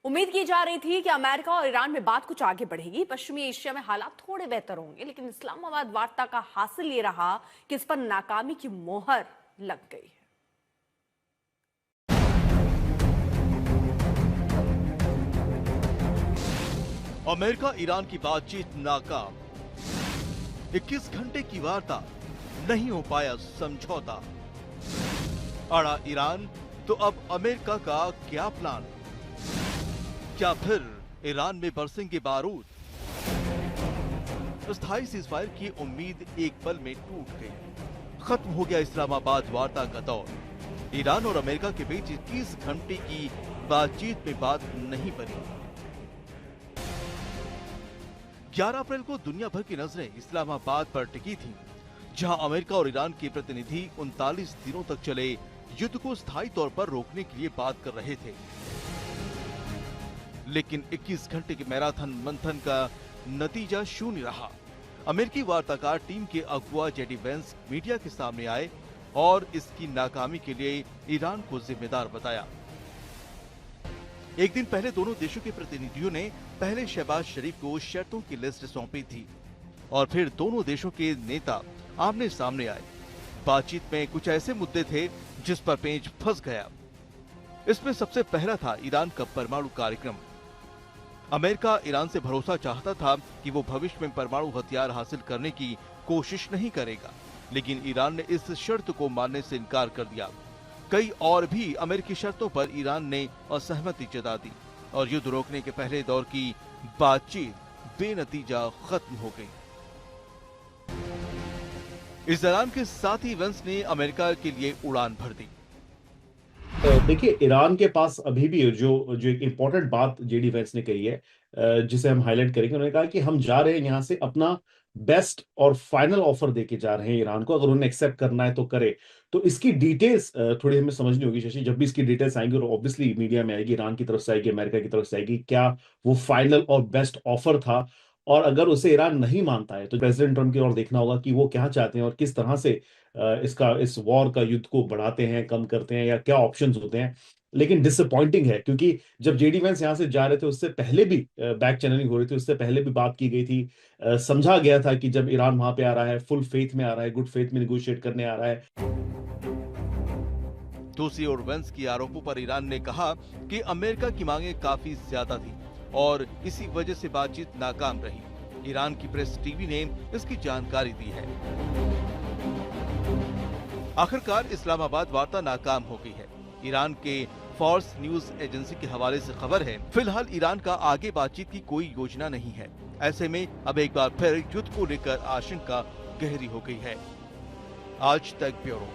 उम्मीद की जा रही थी कि अमेरिका और ईरान में बात कुछ आगे बढ़ेगी, पश्चिमी एशिया में हालात थोड़े बेहतर होंगे, लेकिन इस्लामाबाद वार्ता का हासिल ये रहा कि इस पर नाकामी की मोहर लग गई है। अमेरिका ईरान की बातचीत नाकाम। 21 घंटे की वार्ता, नहीं हो पाया समझौता। अड़ा ईरान तो अब अमेरिका का क्या प्लान? क्या फिर ईरान में बरसेंगे बारूद? स्थायी सीजफायर की उम्मीद एक पल में टूट गई। खत्म हो गया इस्लामाबाद वार्ता का दौर। ईरान और अमेरिका के बीच 21 घंटे की बातचीत में बात नहीं बनी। 11 अप्रैल को दुनिया भर की नजरें इस्लामाबाद पर टिकी थीं, जहां अमेरिका और ईरान के प्रतिनिधि 39 दिनों तक चले युद्ध को स्थायी तौर पर रोकने के लिए बात कर रहे थे। लेकिन 21 घंटे के मैराथन मंथन का नतीजा शून्य रहा। अमेरिकी वार्ताकार टीम के अगुआ जेडी वेंस मीडिया के सामने आए और इसकी नाकामी के लिए ईरान को जिम्मेदार बताया। एक दिन पहले दोनों देशों के प्रतिनिधियों ने पहले शहबाज शरीफ को शर्तों की लिस्ट सौंपी थी और फिर दोनों देशों के नेता आमने सामने आए। बातचीत में कुछ ऐसे मुद्दे थे जिस पर पेंच फंस गया। इसमें सबसे पहला था ईरान का परमाणु कार्यक्रम। अमेरिका ईरान से भरोसा चाहता था कि वो भविष्य में परमाणु हथियार हासिल करने की कोशिश नहीं करेगा, लेकिन ईरान ने इस शर्त को मानने से इनकार कर दिया। कई और भी अमेरिकी शर्तों पर ईरान ने असहमति जता दी और युद्ध रोकने के पहले दौर की बातचीत बेनतीजा खत्म हो गई। इस दौरान के साथ ही वेंस ने अमेरिका के लिए उड़ान भर दी। देखिए, ईरान के पास अभी भी जो जो एक इम्पोर्टेंट बात जेडी वेंस ने कही है, जिसे हम हाईलाइट करेंगे। उन्होंने कहा कि हम जा रहे हैं यहाँ से अपना बेस्ट और फाइनल ऑफर देके जा रहे हैं ईरान को, अगर उन्हें एक्सेप्ट करना है तो करे। तो इसकी डिटेल्स थोड़ी हमें समझनी होगी शशि। जब भी इसकी डिटेल्स आएंगी और ऑब्वियसली मीडिया में आएगी, ईरान की तरफ से आएगी, अमेरिका की तरफ से आएगी, क्या वो फाइनल और बेस्ट ऑफर था, और अगर उसे ईरान नहीं मानता है तो प्रेसिडेंट ट्रम्प की ओर देखना होगा कि वो क्या चाहते हैं और किस तरह से इस वॉर का युद्ध को बढ़ाते हैं, कम करते हैं, या क्या ऑप्शंस होते हैं। लेकिन डिसअपॉइंटिंग है, क्योंकि जब जेडी वेंस यहाँ से जा रहे थे उससे पहले भी बैक चैनलिंग हो रही थी, उससे पहले भी बात की गई थी। समझा गया था कि जब ईरान वहां पे आ रहा है, फुल फेथ में आ रहा है, गुड फेथ में निगोशिएट करने आ रहा है। दूसरी ओर वेंस के आरोपों पर ईरान ने कहा कि अमेरिका की मांगें काफी ज्यादा थी और इसी वजह से बातचीत नाकाम रही। ईरान की प्रेस टीवी ने इसकी जानकारी दी है। आखिरकार इस्लामाबाद वार्ता नाकाम हो गई है। ईरान के फॉर्स न्यूज एजेंसी के हवाले से खबर है, फिलहाल ईरान का आगे बातचीत की कोई योजना नहीं है। ऐसे में अब एक बार फिर युद्ध को लेकर आशंका गहरी हो गई है। आज तक ब्यूरो।